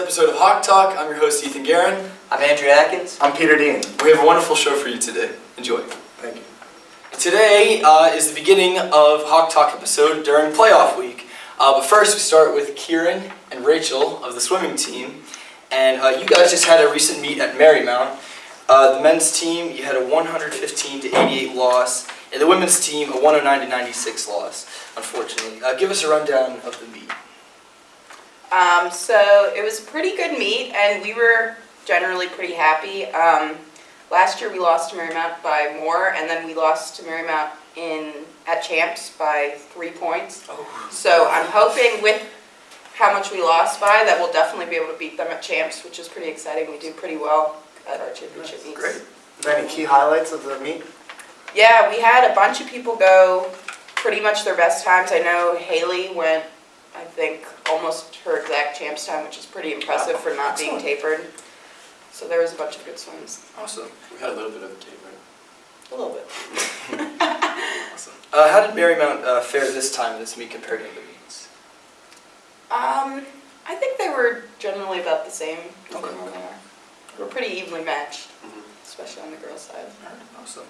episode of Hawk Talk. I'm your host, Ethan Garren. I'm Andrew Atkins. I'm Peter Dean. We have a wonderful show for you today. Enjoy. Thank you. Today is the beginning of Hawk Talk episode during playoff week. But first we start with Kieran and Rachel of the swimming team. And you guys just had a recent meet at Marymount. The men's team, you had a 115-88 loss. And the women's team, a 109-96 loss, unfortunately. Give us a rundown of the meet. So it was a pretty good meet, and we were generally pretty happy. Last year we lost to Marymount by more, and then we lost to Marymount at Champs by 3 points. Oh. So I'm hoping with how much we lost by that we'll definitely be able to beat them at Champs, which is pretty exciting. We do pretty well at our championship meets. Great. Are there any key highlights of the meet? Yeah, we had a bunch of people go pretty much their best times. I know Haley went, I think, almost her exact Champs time, which is pretty impressive for not being tapered. So there was a bunch of good swims. Awesome. We had a little bit of a taper. A little bit. Awesome. How did Marymount fare this time in this meet compared to other meets? I think they were generally about the same as Okay. they normally are. We're pretty evenly matched, Mm-hmm. especially on the girls' side. Awesome.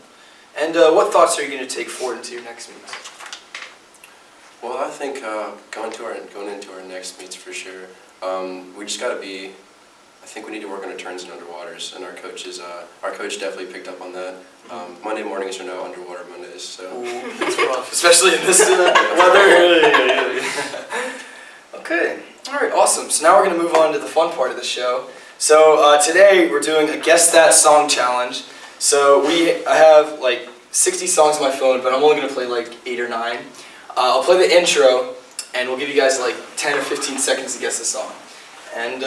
And what thoughts are you going to take forward into your next meets? Well, I think going into our next meets for sure, we just got to be. I think we need to work on our turns and underwaters, and our coach definitely picked up on that. Monday mornings are no underwater Mondays, so. It's rough, especially in this weather. Okay. All right. Awesome. So now we're going to move on to the fun part of the show. So today we're doing a Guess That Song challenge. So I have like 60 songs on my phone, but I'm only going to play like 8 or 9. I'll play the intro, and we'll give you guys like 10 or 15 seconds to guess the song. And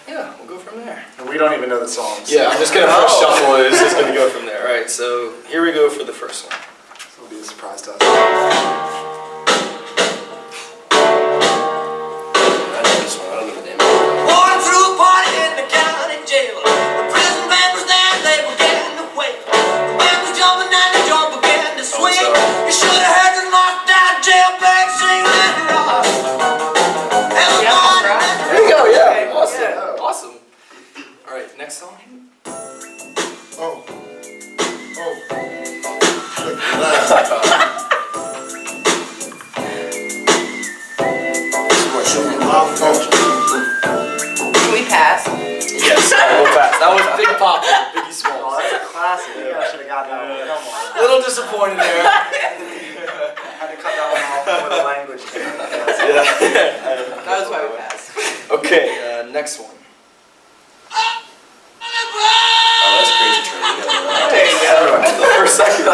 yeah, we'll go from there. And we don't even know the songs. Yeah, I'm just going to first shuffle it. It's just going to go from there. All right, so here we go for the first one. This will be a surprise to us. I know this one. I don't know the name of it. Walking through a party in the county jail. The prison band was there, they began to wail. The band was jumping and the drum began to swing. You should have heard the knocked out jailbird sing that rock. There you go, yeah. Awesome. Yeah. Awesome. All right, next song. Oh. Can we pass? Yes, we'll pass. That was Big Papa, Biggie Oh, Smalls. that's a classic. Yeah, I should have gotten that one. Come on. A little disappointed there. Had to cut that one off for the language. Yeah. That was why we passed. Okay, next one. Oh, that's Crazy Train. We got that. There you go. The first second.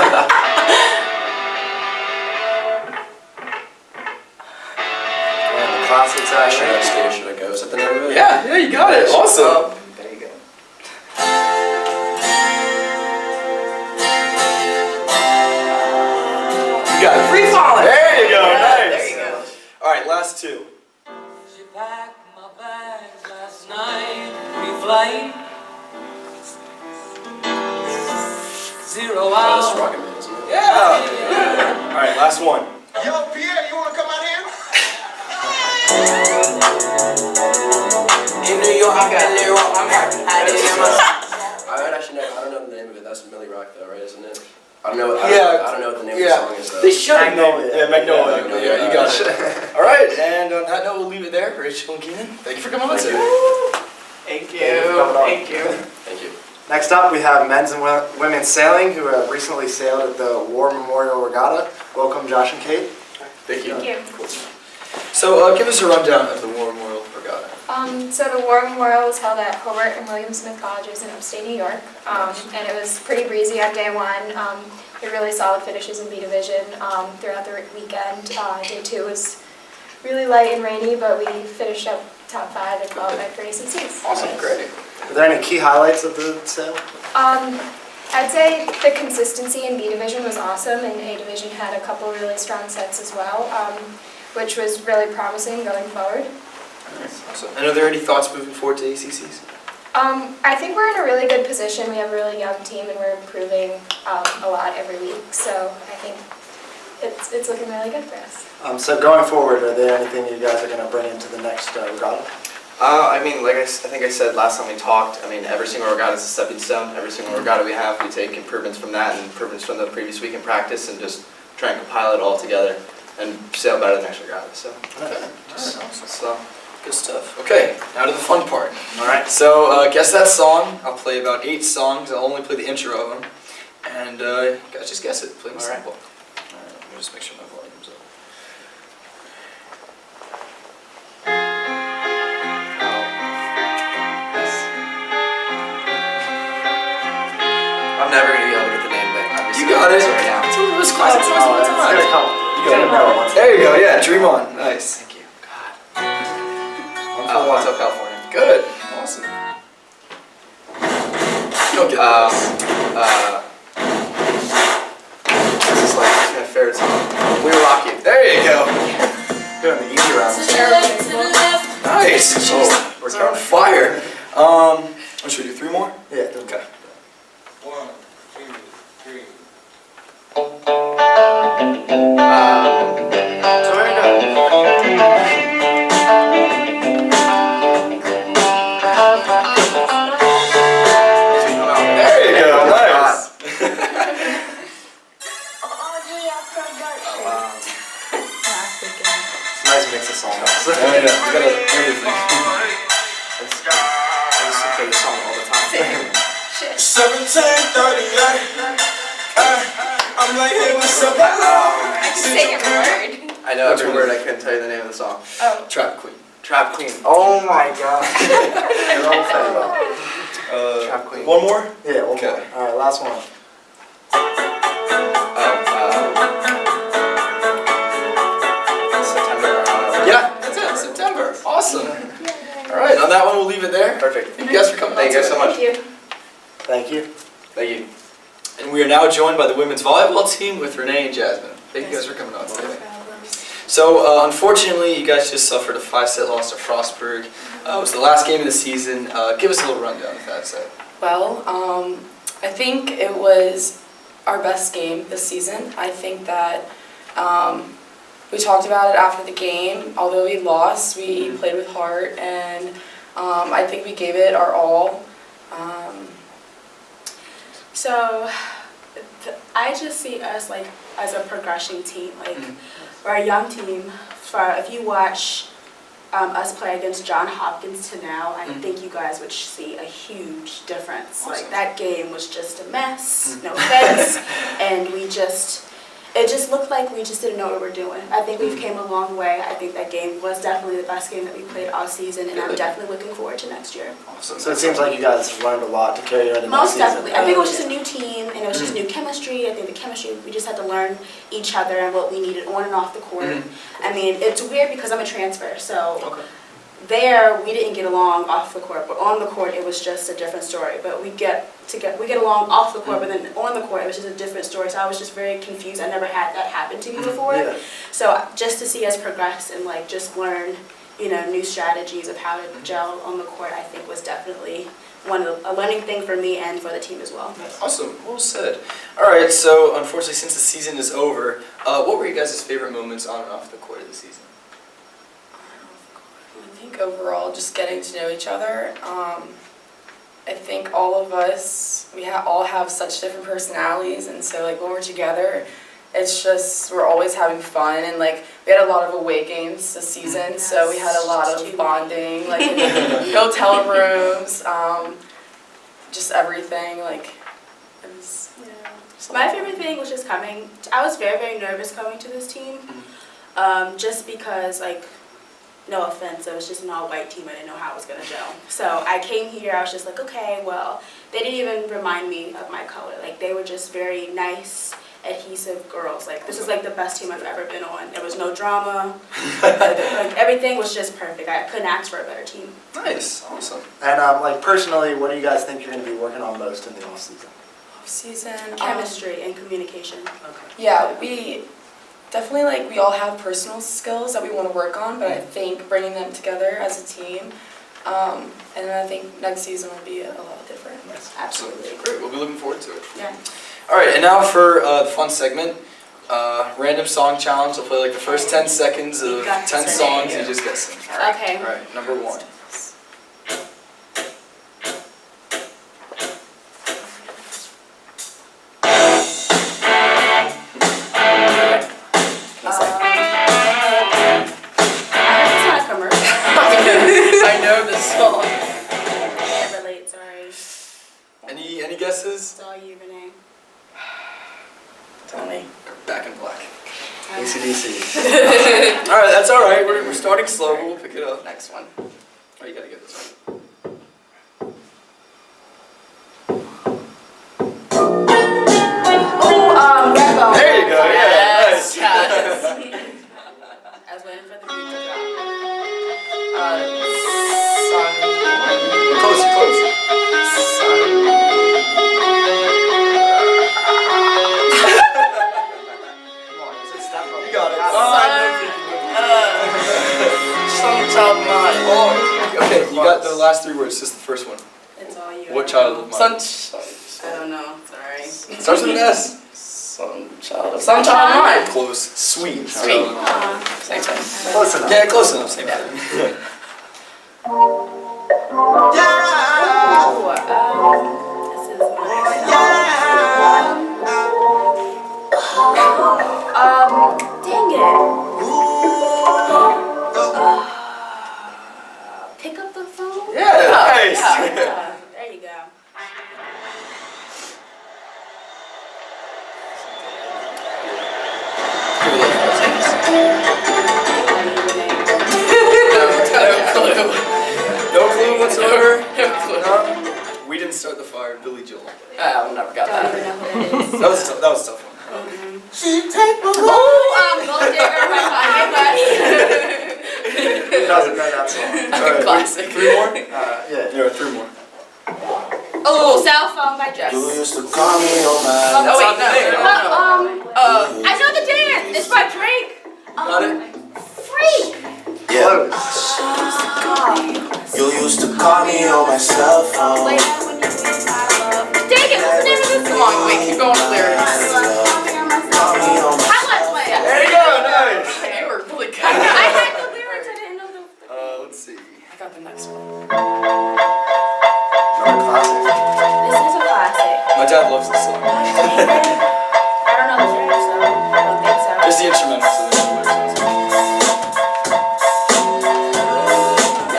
The classics Should actually. I stay or should I go? Is that the name of it? Yeah, you got it. Awesome. There you go. You got it. Free falling. There you go. Yeah, Nice. there you go. All right, last two. She packed my bags last night, pre-flight. 0 Oh, this is hour. Rocket Man, isn't it? Yeah. All right, last one. Yo, Pierre, you wanna come out here? In New York, I got lit up. I'm happy. I did it myself. I don't know the name of it. That's Millie Rock, though, right? Isn't it? I don't know. Yeah. I don't know what the name Yeah. of the song is, though. They should have Magnolia. known. Yeah, Magnolia. Yeah, Magnolia. Yeah, you got it. All right, and on that note, we'll leave it there. Rachel and Keenan, thank you for coming on Thank today. you. Thank Thank you for coming on. Thank you. Thank you. Next up, we have men's and women's sailing who have recently sailed at the War Memorial Regatta. Welcome, Josh and Kate. Thank you. Thank you. Cool. So, give us a rundown of the War Memorial Regatta. So the War Memorial was held at Hobart and William Smith Colleges in upstate New York, and it was pretty breezy on day one. We had really solid finishes in B Division throughout the weekend. Day 2 was really light and rainy, but we finished up top 5 and qualified for ACCs. Awesome, great. Are there any key highlights of the sail? I'd say the consistency in B Division was awesome, and A Division had a couple really strong sets as well, which was really promising going forward. Awesome. And are there any thoughts moving forward to ACCs? I think we're in a really good position. We have a really young team, and we're improving a lot every week. So I think it's looking really good for us. So going forward, are there anything you guys are going to bring into the next regatta? I mean, like I think I said last time we talked, I mean, every single regatta is a stepping stone. Every single regatta we have, we take improvements from that and improvements from the previous week in practice and just try and compile it all together and sail better the next regatta. So, Okay. All right. Awesome. so Good stuff. Okay, now to the fun part. all right. So, guess that song. I'll play about 8 songs. I'll only play the intro of them. And you guys just guess it. Plain and All right. simple. Alright, let me just make sure my volume's up. I'm never gonna be able to get the name, but I'm just You got it. right now. It's one of those classic songs of all It's time. gonna come. You got it. There you go. Yeah, Dream On. Nice. Thank you. Hotel, California. Good. Awesome. You'll get this. This is like my favorite song. We Rock You. There you go. Doing the easy round. Nice. Oh, we're on fire. Should we do 3 more? Yeah. Okay. 1, 2, 3. So where you There you go. Nice. It's a nice mix of songs. Oh, yeah. We got everything. I used to play this song all the time. 1738. I'm like, hey, what's up? Say your word. I know every Which one word. is I couldn't tell you the name of the song. Oh. Trap Queen. Trap Queen. Oh my god. You're all fed up. Trap Queen. One more? Yeah, one Okay. more. Alright, last one. September. Yeah, that's it. September. Awesome. All right, on that one, we'll leave it there. Perfect. Thank you guys for coming. Thank you out guys so today. much. Thank you. Thank you. Thank you. And we are now joined by the women's volleyball team with Renee and Jasmine. Thank you guys for coming out today. So, unfortunately, you guys just suffered a 5-set loss to Frostburg. It was the last game of the season. Give us a little rundown of that set. Well, I think it was our best game this season. I think that we talked about it after the game. Although we lost, we played with heart, and I think we gave it our all. So, I just see us like as a progression team. Like we're a young team. If you watch us play against John Hopkins to now, I think you guys would see a huge difference. Like that game was just a mess, no offense, and it just looked like we just didn't know what we were doing. I think we've came a long way. I think that game was definitely the best game that we played all season, and I'm definitely looking forward to next year. Awesome. So it seems like you guys learned a lot to carry you into next Most season. definitely. I think it was just a new team, and it was just new chemistry. I think the chemistry, we just had to learn each other and what we needed on and off the court. I mean, it's weird because I'm a transfer, so Okay. there we didn't get along off the court, but on the court it was just a different story. But we get along off the court, but then on the court it was just a different story. So I was just very confused. I never had that happen to me before. Yeah. So just to see us progress and like just learn, new strategies of how to gel on the court, I think was definitely a learning thing for me and for the team as well. Awesome. Well said. All right. So, unfortunately, since the season is over, what were you guys' favorite moments on and off the court of the season? I think overall, just getting to know each other. I think all of us, we all have such different personalities, and so like when we're together, it's just we're always having fun, and like we had a lot of away games this season, so we had a lot of bonding, like in the hotel rooms, just everything. Like it was. My favorite thing was just coming. I was very, very nervous coming to this team, just because, like, no offense, it was just an all-white team. I didn't know how it was going to gel. So I came here, I was just like, okay, well, they didn't even remind me of my color. Like, they were just very nice, adhesive girls. Like, this is, like, the best team I've ever been on. There was no drama. Like, everything was just perfect. I couldn't ask for a better team. Nice. Awesome. And like personally, what do you guys think you're going to be working on most in the off season? Season Chemistry and communication. Yeah, we definitely we all have personal skills that we want to work on, but I think bringing them together as a team, and then I think next season will be a lot different. Absolutely. Great. We'll be looking forward to it. Yeah. All right. And now for the fun segment, random song challenge. I'll play like the first 10 seconds of You got 10 this, songs. Renee. You just guess them. All right. Okay. All right. Number 1. All right, that's all right. We're starting slow, but we'll pick it up. Next one. Oh, you gotta get this one. Oh, Rebel. There you go. Yeah, Yes, nice. yes. I was waiting for the beat to drop. Sun. Close, close. You got it. Some child of mine. Oh, okay, you got the last 3 words, just the first one. It's all you. What child of mine? I don't know. Sorry. Starts with an S. Some child of mine. Close. Sweet. Sweet. Same thing. Close enough. Yeah, close enough. Same thing. Oh, this is dang it. Pick up the phone? Yeah, nice. There you go. No clue whatsoever? No clue. No? We didn't start the fire. Billy Joel. I never got Don't that. even know who it is. That was a tough one. Gold Digger by Kanye West. Who doesn't know that song? All right, Classic. 3 more? Yeah. Yeah, 3 more. Oh, Cell Phone by Jess. You used to call me on my. Oh wait, no. I know the dance. It's by Drake. Got it? Freak. Yeah. You used to call me on my cell phone. Dang it, what's the name of this Come on, wait, keep going with lyrics. Call me on my. Highlight play. There you go, nice. You were really good. I had the lyrics, I didn't know the... Let's see. I got the next one. Another classic. This is a classic. My dad loves this song. I don't know the lyrics, so I don't think so. There's the instrumental, so there's no lyrics. I don't know the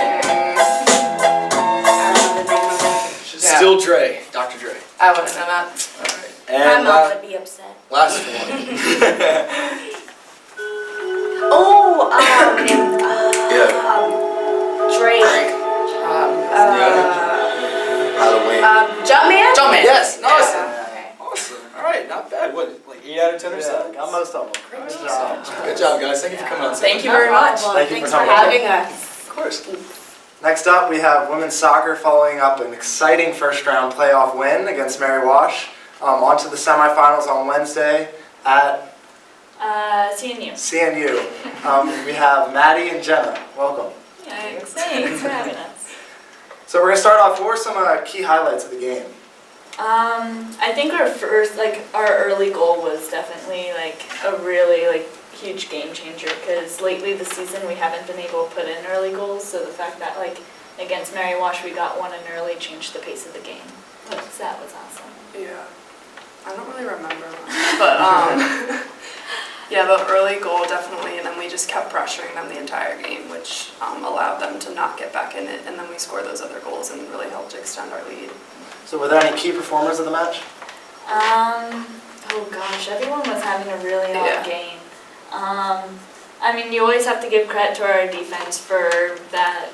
name of it. Yeah. Still Dre. Dr. Dre. I wouldn't know that. Alright. My And mom would be upset. last one. Oh, Yeah. Drake. Halloween. Jumpman? Jumpman. Yes, nice. Okay. Awesome. Alright, not bad. What, like 8 out of 10 or Yeah, so? got most of them. Good job. Good job, guys. Thank you for coming out. Thank you very much. Thank you Thanks for for coming. having us. Of course. Next up, we have women's soccer following up an exciting first-round playoff win against Mary Wash. On to the semifinals on Wednesday at CNU. CNU. We have Maddie and Jenna. Welcome. Thanks for having us. So we're going to start off. What were some key highlights of the game? I think our early goal was definitely a really huge game changer, because lately this season we haven't been able to put in early goals, so the fact that against Mary Wash we got one in early changed the pace of the game. So that was awesome. Yeah, I don't really remember much, but yeah, the early goal definitely, and then we just kept pressuring them the entire game, which allowed them to not get back in it, and then we scored those other goals and really helped extend our lead. So were there any key performers of the match? Oh gosh, everyone was having a really Yeah. odd game. I mean, you always have to give credit to our defense for that,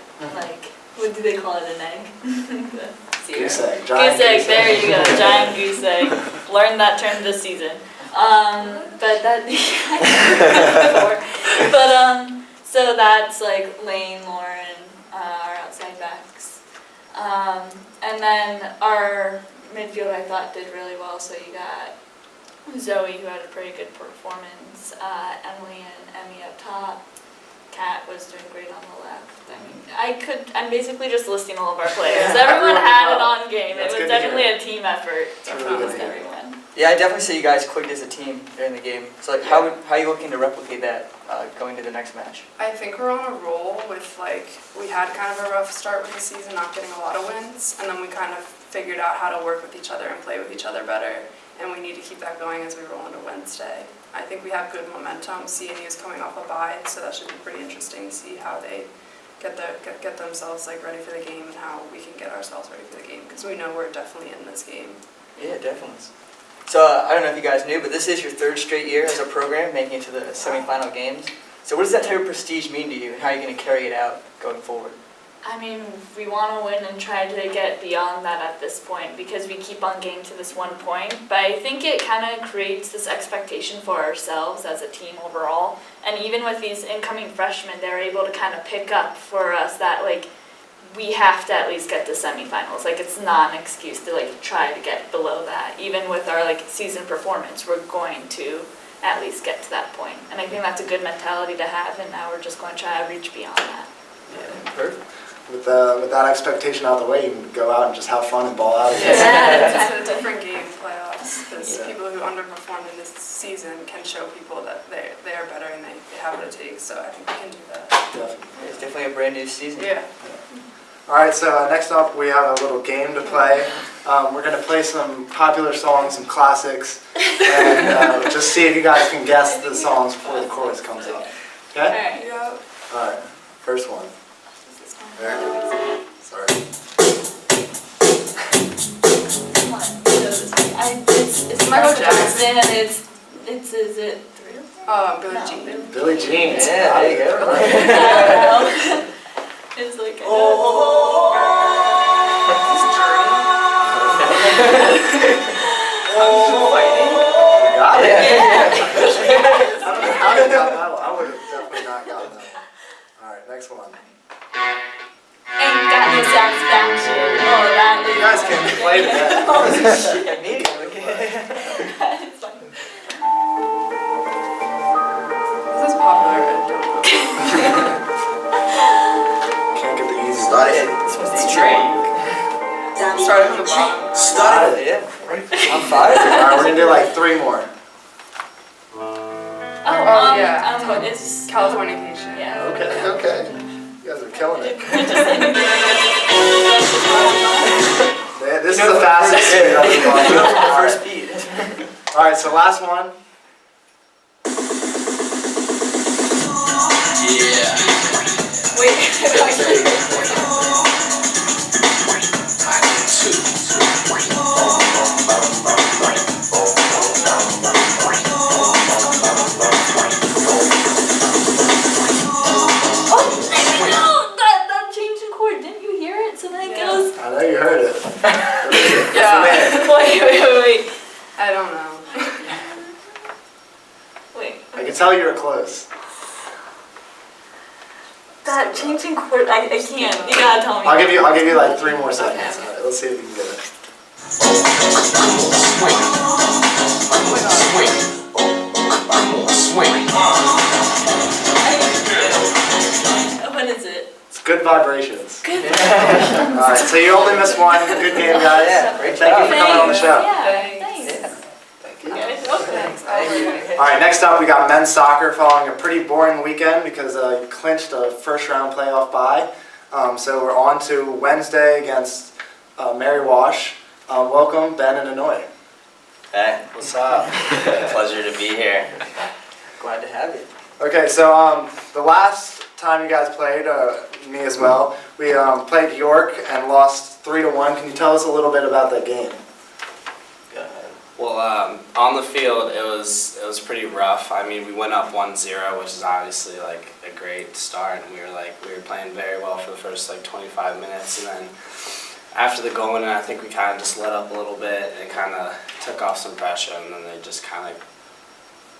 what do they call it, an egg? Goose egg. Giant Goose egg, goose there egg. you go, giant goose egg. Learned that term this season. But that, before. But, so that's Lane, Lauren, our outside backs. And then our midfield I thought did really well, so you got Zoe, who had a pretty good performance, Emily and Emmy up top. Kat was doing great on the left. I mean, I'm basically just listing all of our players. Everyone had an on game. That's It good was to definitely hear. a team effort really from good to hear. everyone. Yeah, I definitely say you guys clicked as a team during the game. So how are you looking to replicate that going to the next match? I think we're on a roll with we had kind of a rough start with the season, not getting a lot of wins, and then we kind of figured out how to work with each other and play with each other better, and we need to keep that going as we roll into Wednesday. I think we have good momentum. CNU is coming off a bye, so that should be pretty interesting to see how they get themselves ready for the game and how we can get ourselves ready for the game, because we know we're definitely in this game. Yeah, definitely. So I don't know if you guys knew, but this is your third straight year as a program making it to the semifinal games. So what does that type of prestige mean to you, and how are you going to carry it out going forward? I mean, we want to win and try to get beyond that at this point because we keep on getting to this one point. But I think it kind of creates this expectation for ourselves as a team overall. And even with these incoming freshmen, they're able to kind of pick up for us that, like, we have to at least get to semifinals. Like, it's not an excuse to, like, try to get below that. Even with our, like, season performance, we're going to at least get to that point. And I think that's a good mentality to have, and now we're just going to try to reach beyond that. Yeah, perfect. With that expectation out the way, you can go out and just have fun and ball out. Yeah, it's a different game, playoffs, because people who underperformed in this season can show people that they are better and they have what it takes, so I think we can do that. Definitely. It's definitely a brand new season. Yeah. All right, so next up we have a little game to play. We're going to play some popular songs, some classics, and just see if you guys can guess the songs before the chorus comes up. Okay? Alright. Yeah. All right, first one. Sorry. Come on, it's Michael Michael Jackson. Jackson, and is it Thriller? Billie No, Jean. Billie- Billie Jean. Yeah, there you go. I don't know. It's like, I You got it. Yeah. I don't know how you got that one. I would have definitely not gotten that one. All right, next one. Ain't got no satisfaction. Oh, that is. You guys can play that. Oh, shit. Immediately. That is like- This is popular, I don't know. Can't get the easy Start one. it. This one's the easy Drake. one. Start at the bottom. Start it. Yeah. I'm fired. All right, we're going to do like 3 more. Oh, yeah. it's Californication. Yeah. Okay. You guys are killing it. Yeah, this is the fastest speed I've ever gone. The All first right. beat. All right, so last one. That change in chord, didn't you hear it? So then it goes. I know you heard it. Yeah. Wait. I don't know. Wait. I can tell you were close. That change in chord, I can't. You gotta tell me. I'll give you like 3 more seconds. All right, let's see if you can get it. What is it? It's Good Vibrations. Good. All right, so you only missed one. Good game, guys. Yeah, great Thank you for job. coming on the show. Yeah, thanks. Thank you. Okay. All right, next up we got men's soccer following a pretty boring weekend because you clinched a first-round playoff bye. So we're on to Wednesday against Mary Wash. Welcome, Ben and Inouye. Hey, what's up? Pleasure to be here. Glad to have you. Okay, so the last time you guys played, me as well, we played York and lost 3-1. Can you tell us a little bit about that game? Go ahead. Well, on the field, it was pretty rough. I mean, we went up 1-0, which is obviously like a great start, and we were playing very well for the first like 25 minutes, and then after the goal, and I think we kind of just let up a little bit and kind of took off some pressure, and then they just kind of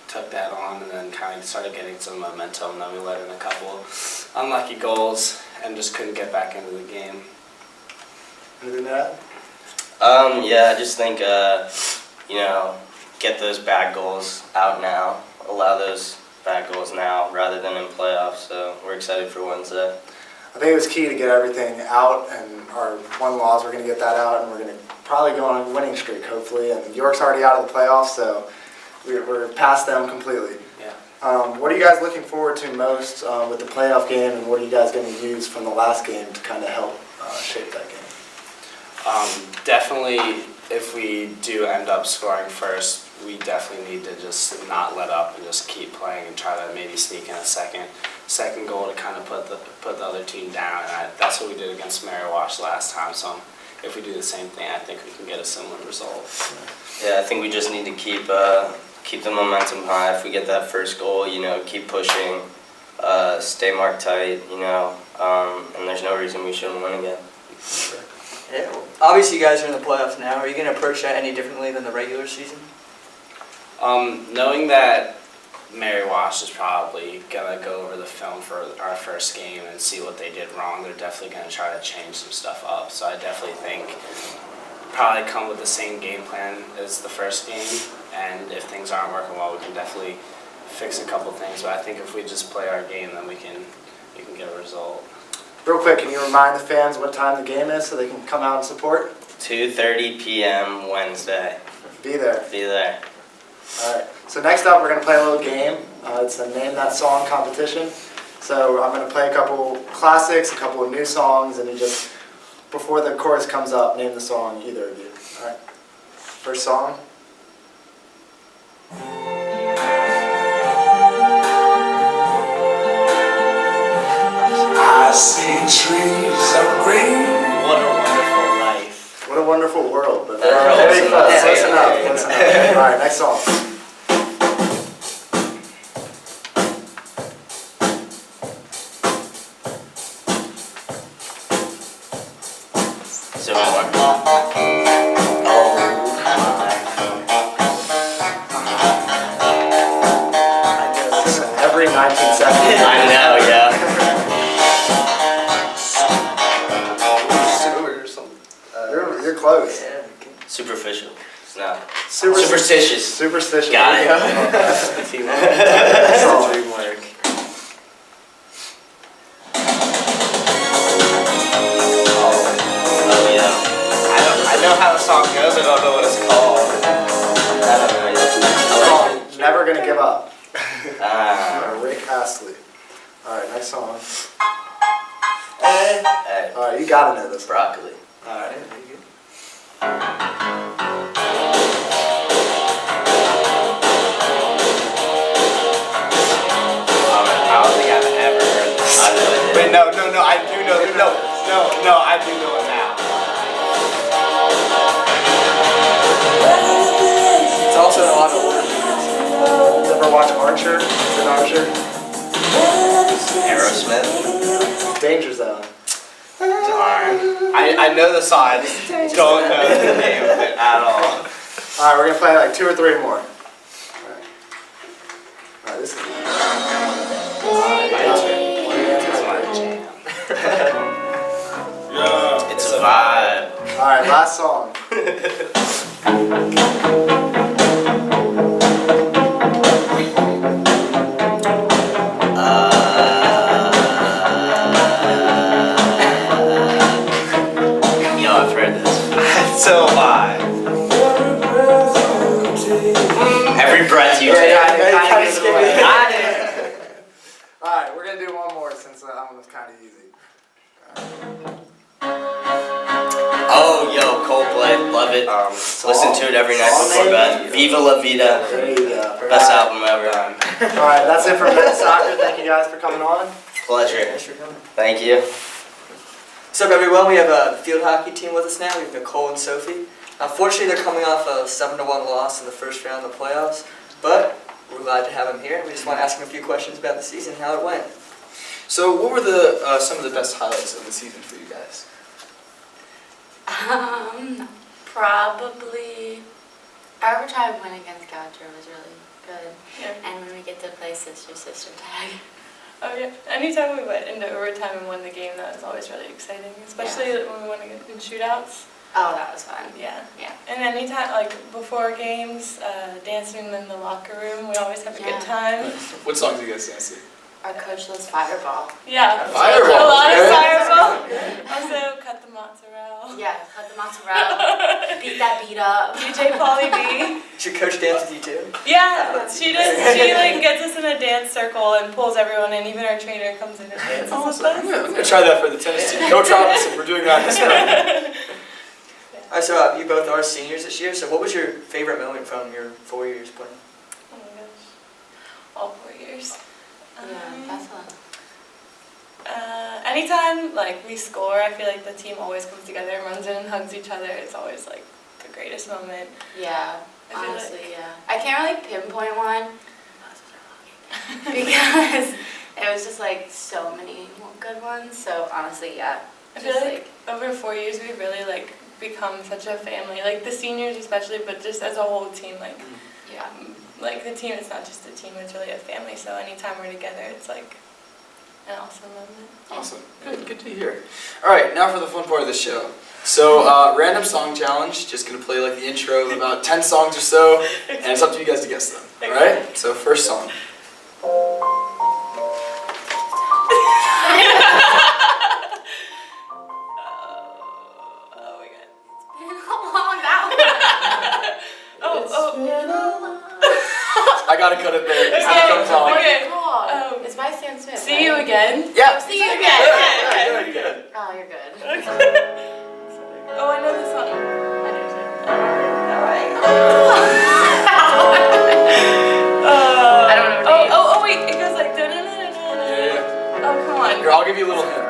took that on and then kind of started getting some momentum, and then we let in a couple unlucky goals and just couldn't get back into the game. Anything to add? Yeah, I just think, get those bad goals out now, allow those bad goals now rather than in playoffs, so we're excited for Wednesday. I think it was key to get everything out, and our one loss, we're going to get that out, and we're going to probably go on a winning streak, hopefully. And York's already out of the playoffs, so we're past them completely. Yeah. What are you guys looking forward to most with the playoff game, and what are you guys going to use from the last game to kind of help shape that game? Definitely, if we do end up scoring first, we definitely need to just not let up and just keep playing and try to maybe sneak in a second goal to kind of put the other team down. And that's what we did against Mary Wash last time. So I'm if we do the same thing, I think we can get a similar result. Yeah, I think we just need to keep the momentum high. If we get that first goal, keep pushing, stay marked tight, and there's no reason we shouldn't win again. Yeah, well, obviously you guys are in the playoffs now. Are you going to approach that any differently than the regular season? Knowing that Mary Wash is probably going to go over the film for our first game and see what they did wrong, they're definitely going to try to change some stuff up. So I definitely think probably come with the same game plan as the first game, and if things aren't working well, we can definitely fix a couple things. But I think if we just play our game, then we can get a result. Real quick, can you remind the fans what time the game is so they can come out and support? 2:30 p.m. Wednesday. Be there. Be there. All right. So next up, we're going to play a little game. It's a Name That Song competition. So I'm going to play a couple classics, a couple of new songs, and you just, before the chorus comes up, name the song, either of you. All right. First song. I see trees of green. What a wonderful life. What a wonderful world. But That's very close. awesome. Listen up. Listen up. All right. Next song. Civil War. Every 1970s. I know, yeah. Stewart or something. You're close. Yeah. Superficial. It's not. Super- Superstitious. Superstitious. Got it. Solid. Dreamwork. Oh yeah. I know how the song goes, I don't know what it's called. I don't know yet. Song, Never Gonna Give Up. Ah. Rick Astley. All right, next song. Hey. All right, you gotta know this. Broccoli. All right. I don't think I've ever heard this. I know. Wait, no, I do know. No, I do know it now. It's also in a lot of older movies. Ever watch Archer? Is it Archer? Aerosmith. Danger Zone. Darn. I know the song, I just don't know the name of it at all. All right, we're gonna play like 2 or 3 more. All right, this is. It's my jam. It's a vibe. All right, last song. Yo, I've heard this. So am I. Every breath you take. Kinda of skip gives it. it away. All right, we're gonna do one more since that one was kind of easy. Oh, yo, Coldplay, love it. Listen to it every night before bed. Viva la vida. There you go. Best album ever. All right, that's it for men's soccer. Thank you guys for coming on. Pleasure. Thanks for coming. Thank you. What's up, everyone? We have a field hockey team with us now. We have Nicole and Sophie. Unfortunately, they're coming off a 7-1 loss in the first round of the playoffs, but we're glad to have them here. We just want to ask them a few questions about the season, how it went. So, what were the some of the best highlights of the season for you guys? Probably our overtime win against Goucher was really good. Yeah. And when we get to play sister tag. Oh yeah. Anytime we went into overtime and won the game, that was always really exciting. Especially when we won in shootouts. Oh, that was fun. Yeah. Yeah. And anytime, like before games, dancing in the locker room, we always have a Yeah. good time. What songs do you guys dance to? Our coach loves Fireball. Yeah. Fireball. A lot of Yeah. Fireball. Also, cut the mozzarella. Yeah, cut the mozzarella. Beat that beat up. DJ Pauly B. Should coach dance with you too? Yeah, she does. She like gets us in a dance circle and pulls everyone in. Even our trainer comes in and dances with us. Yeah, I'm gonna try that for the tennis team. Coach Robinson, we're doing that this spring. All right, so you both are seniors this year, so what was your favorite moment from your 4 years playing? Oh my gosh, all 4 years. Yeah, that's fun. anytime like we score, I feel like the team always comes together and runs in and hugs each other. It's always like the greatest moment. Yeah, I feel honestly, like- yeah. I can't really pinpoint one because it was just like so many good ones. So honestly, yeah. I feel Just, like over 4 years we've really like become such a family. Like the seniors especially, but just as a whole team, yeah. like the team, it's not just a team, it's really a family. So anytime we're together, it's like an awesome moment. Awesome. Good to hear. All right, now for the fun part of the show. So, random song challenge. Just gonna play like the intro of about 10 songs or so, and it's up to you guys to guess them. All right. So, first song. I gotta cut it there. It's not comes on. It's by Sam Smith. See you again. Yeah. See you again. Good. Oh, you're good. Oh, I know this song. I don't know. Oh, wait, it goes like da-na-na-na-na. Oh, come on. Here, I'll give you a little hint.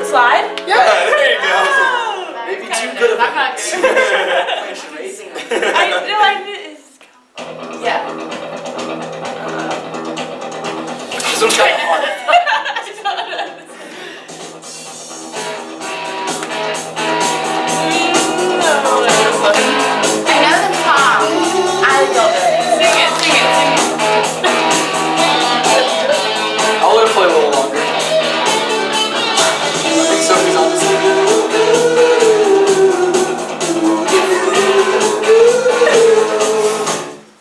Slide? Yeah, there you go. Maybe too good of a hint. I knew it's. Yeah. This one's kind of hard. I know the song. I don't know. Sing it. I'll let it play a little longer. I think Sophie's on this one.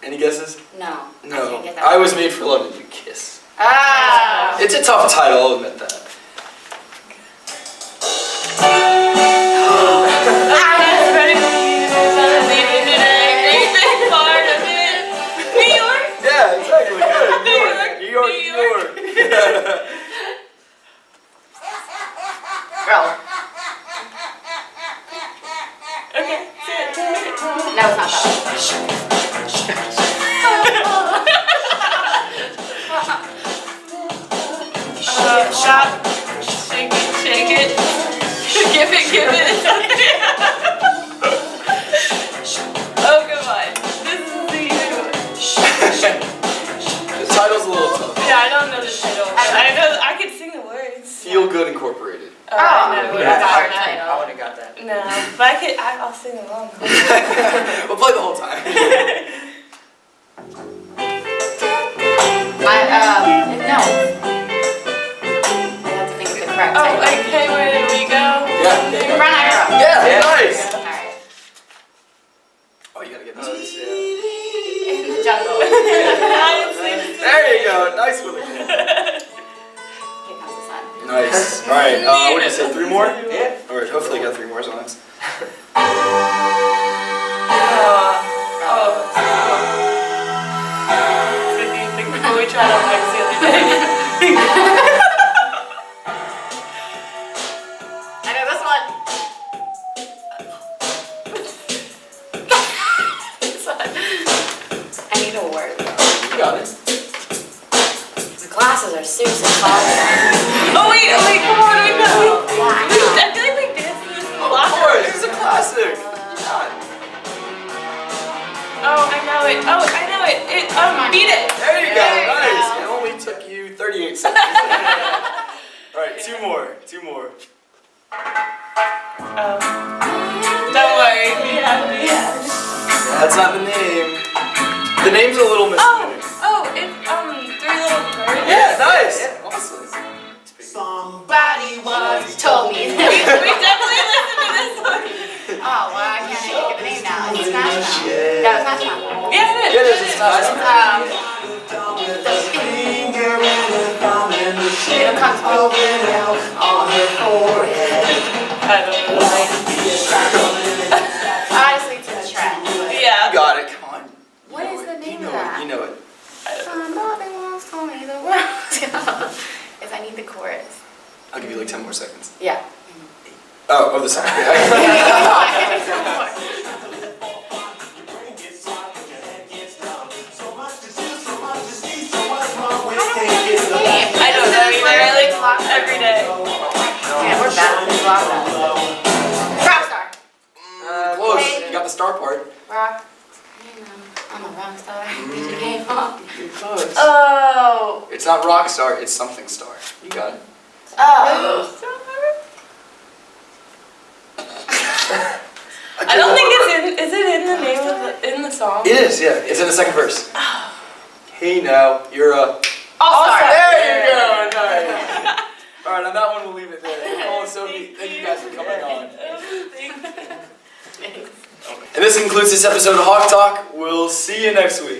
Any guesses? No. No. I can't get that I one. Was Made for Loving You, Kiss. Ah. It's a tough title, I'll admit that. Yeah, exactly. Good. New York. Girl. Okay, say it. No, it's not that Shop. Shake it. Give it. Oh, come on. This is the easy one. The title's a little tough. Yeah, I don't know the title. I know, I could sing the words. Feel Good Incorporated. Oh, I know. That's a hard I title. wouldn't have got that. No, but I'll sing along. We'll play the whole time. No. I have to think of the correct Oh, title. like, hey, where did we go? Yeah. Run Ira. Yeah, nice. Alright. Oh, you gotta get this one. In the jungle. There you go. Nice one. Here comes the sun. Nice. All right. What did you say? 3 more? Yeah. All right. Hopefully, you got 3 more songs. We tried on Mike's the other day. I know this one. This one. I need a word. You got it. My glasses are seriously fogging. Oh, wait, come on, we know. Yeah, I know. I feel like we danced to this a Of lot. course, it's a classic. Oh, I know it. Beat it. There you go. Nice. It only took you 38 seconds. All right, 2 more. Don't worry, be happy. That's not the name. The name's a little misleading. It's 3 Little Birds. Yeah, nice. Awesome. Somebody once told me. We definitely listened to this one. Oh, well, I can't even get the name now. It's Smash Mouth. No, it's not Smash Mouth. Yes, it is. It's Smash Mouth. It'll come over on her forehead. I don't know. Honestly, it's a trend. Yeah. You got it. Come on. What is the name You of know that? it. You know it. Somebody once told me the world. Is I need the chorus. I'll give you like 10 more seconds. Yeah. Oh, the song. I don't know either. every day. Yeah, we're bad. We love that. Rockstar. Close. You got the star part. Rock. You know, I'm a rock star. Did you game up? You're close. Oh. It's not rock star, it's something star. You got it. Oh. I don't think it's in. Is it in the name of the song? It is, yeah. It's in the second verse. Hey now, you're a... All-Star. There you go, nice. All right, on that one we'll leave it there. Nicole and Sophie, thank you guys for coming on. Thank you. And this concludes this episode of Hawk Talk. We'll see you next week.